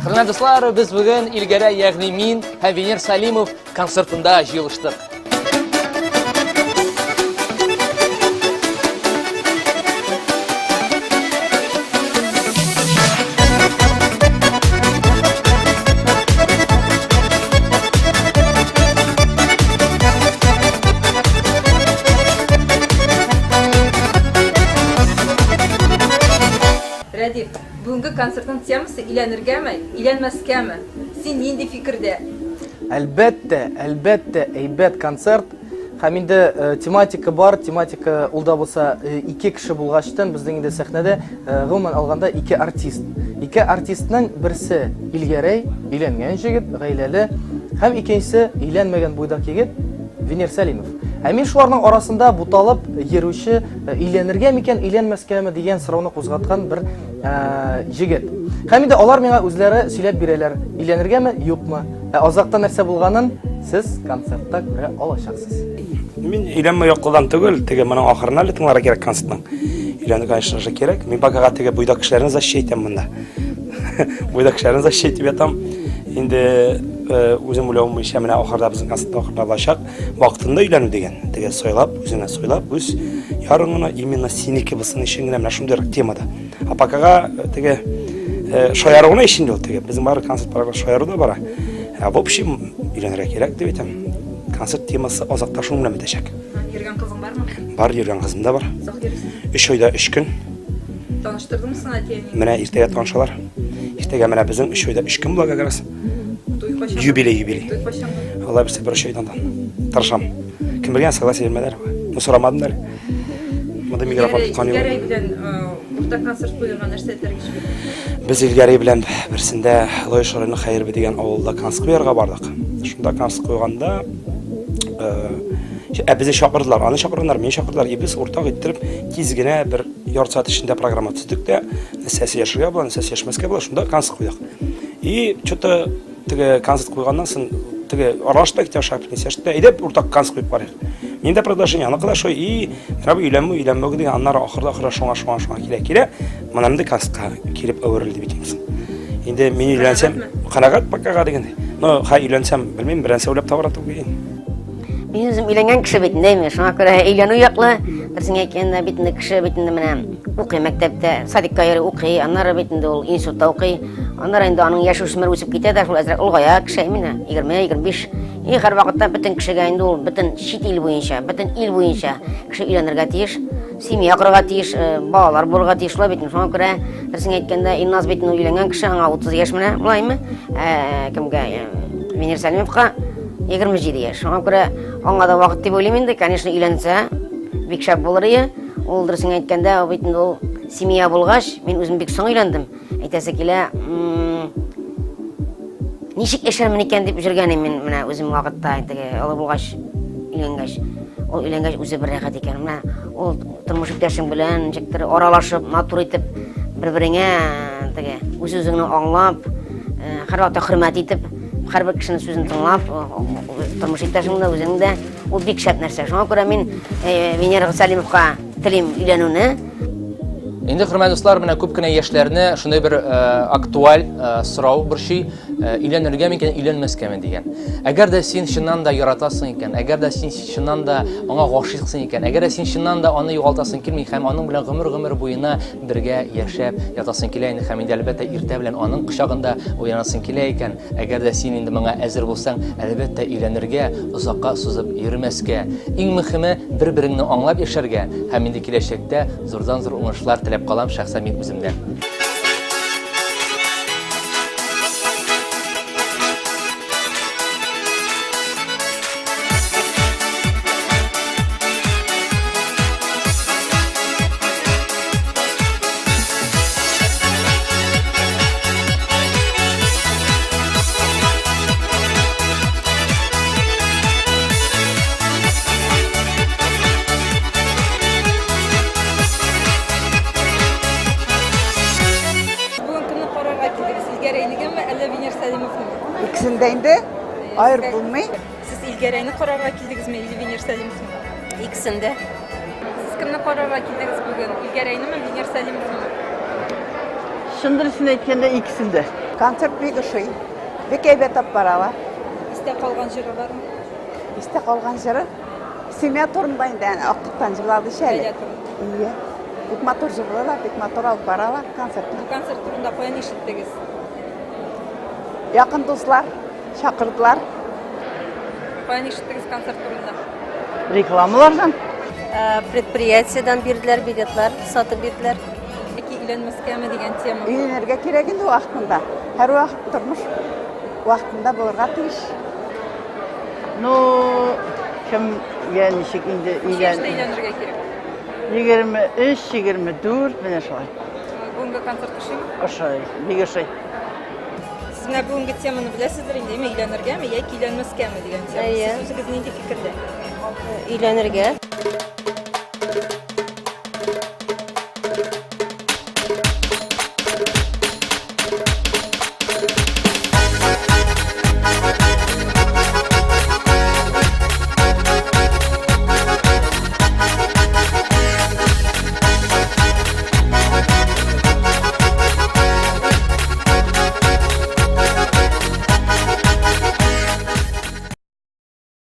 Hürmetli dostlar, biz bugün ilgere ягни мин һәм Венер Салимов концертында җыелыштык. Радиф, бүгінгі концерттің темасы үйленергеме, үйленмескеме? Сен нендей фикірде? Әлбәттә, әйбәт концерт. Һәм инде тематика бар, тематика ул да булса ике кеше булгачтан безнең инде сәхнәдә гомумән алганда ике артист. Ике артистның берсе Илгәрәй, өйләнгән җегет, гаиләле, һәм икенчесе өйләнмәгән буйдак егет Венер Салимов. Мин шуларның арасында буталып йөрүче өйләнергә микән, өйләнмәскәме дигән сорауны кузгаткан бер җегет. Һәм инде алар миңа үзләре сөйләп бирәләр, өйләнергәме, юкмы? Азакта нәрсә булганын сез концертта күрә алачаксыз. Мин өйләнмәй якылдан түгел, теге моның ахырына тыңларга кирәк концертның. Өйләнергә конечно кирәк. Мин багага теге буйдак кешеләрне защитим монда. Буйдак кешеләрне защитим ятам. Инде үзем уйлавым ишә менә ахырда безнең концертта ахырда булачак. Вакытында өйләнү дигән. Теге сойлап, үзенә сойлап, үз ярыңына именно синеке булсын өчен генә менә шундый темада. Апакага теге шаярыгына ишенде ул теге. Безнең бар концерт программа шаяру да бара. В общем, өйләнергә кирәк дип әйтәм. Концерт темасы азакта шуның белән бетәчәк. Йөргән кызың бармы? Бар, йөргән кызым да бар. Сак йөрсен. 3 айда 3 көн. Таныштырдыңмы син әтиәне? Менә иртәгә танышалар. Иртәгә менә безнең 3 айда 3 көн була гәрәс. Юбилей. Алла берсе бер айдан тырышам. Кем белгән согласие бирмәләр. Ну сорамадымнар. Монда микрофон тоткан юк. Илгәрәй белән урта концерт куйган нәрсә әйтергә. Без Илгәрәй белән берсендә Лойшарыны Хәйербе дигән авылда концерт куярга бардык. Шунда концерт куйганда безне чакырдылар, аны чакырганнар, мен чакырдылар. Без уртак иттереп тиз генә бер ярты саат эчендә программа төздек дә, сәсе яшәргә була, сәсе яшмәскә була, шунда концерт куйдык. И что-то теге концерт куйганнан соң теге аралашпак ташап нисәштә, идеп уртак концерт куйып барыйк. Миндә предложение аны кылашу и менә өйләнмәү дигән аннары ахырда шуңа килә. Моны инде концертка килеп әверелде бит инде. Инде мин өйләнсәм, канагат пакага дигәндә. Ну, өйләнсәм, белмим, берәрсә уйлап табарат түгел. Мин үзем өйләнгән кеше битендәме, шуңа күрә өйләнү яклы. Берсен әйткәндә битендә кеше битендә менә укый мәктәптә, садикка йөри укый, аннары битендә ул институтта укый. Аннары инде аның яшь үсмер үсеп китә дә, шул әзрәк улгая кеше мине 20-25. И һәр вакытта бөтен кешегә инде ул бөтен чит ил буенча, бөтен ил буенча кеше өйләнергә тиеш, семья корырга тиеш, балалар булырга тиеш ла бит. Шуңа күрә берсен әйткәндә Илназ битендә өйләнгән кеше аңа 30 яшь менә, булаймы? Кемгә? Венер Салимовка 27 яшь. Шуңа күрә аңа да вакыт дип уйлыйм инде, конечно, өйләнсә бик шәп булыр иде. Ул дөресен әйткәндә, бит инде ул семья булгач, мин үзем бик соң өйләндем. Әйтәсе килә, ничек яшәрмен икән дип жүргәнем мин менә үзем вакытта, теге алар булгач, өйләнгәч. Ул өйләнгәч үзе бер рәхәт икән. Менә ул тормыш иптәшең белән ничектер аралашып, матур итеп, бер-береңә теге үз-үзеңне аңлап, һәрвакытта хөрмәт итеп, һәрбер кешенең сүзен тыңлап, тормыш иптәшең дә үзең дә ул бик шәп нәрсә. Шуңа күрә мин Венер Салимовка телим өйләнүне. Инде хөрмәтле дуслар, менә күп кенә яшьләрне шундый бер актуаль сорау борчый, өйләнергә микән, өйләнмәскәме дигән. Әгәр дә син чыннан да яратасың икән, әгәр дә син чыннан да аңа гашыйксың икән, әгәр дә син чыннан да аны югалтасың килми һәм аның белән гомер буена бергә яшәп ятасың килә инде, һәм инде әлбәттә иртә белән аның кочагында уянасың килә икән, әгәр дә син инде моңа әзер булсаң, әлбәттә өйләнергә, озакка сузып йөрмәскә. Иң мөһиме бер-береңне аңлап яшәргә һәм инде киләчәктә зурдан-зур уңышлар теләп калам шәхсән мин үземдән. İkisinde indi. Hayır bulmayı. Siz İlgərəyni qararğa kildinizmi, Vенер Салимовны? İkisində. Siz kimni qararğa kildiniz bugün? İlgərəyni mi, Vенер Салимовны? Şundurusunu etkende ikisinde. Концерт бик ошый. Бик әйбәт алып баралар. Истә калган җыры бармы? Истә калган җыры семья турында инде актыктан җырлады шәле. Гаилә турында. Ие. Бик матур җырлыйлар, бик матур алып баралар концертны. Бу концерт турында каян ишеттегез? Якын дуслар чакырдылар. Каян ишеттегез концерт турында? Рекламалардан. Предприятиеден бирдиләр, билетлар сатып бирдиләр. Яки өйләнмәскәме дигән тема. Өйләнергә кирәк инде вакытында. Һәр вакыт тормыш вакытында булырга тиеш. Ну, кем yani şekilde Яшьтә өйләнергә кирәк. 23-24 менә шулай. Бүгенге концерт ошыймы? Ошай, бик ошай. Сез менә бүгенге теманы беләсездер инде, өйләнергәме яки өйләнмәскәме дигән тема. Әйе. Сез үзегез нинди фикердә? Өйләнергә.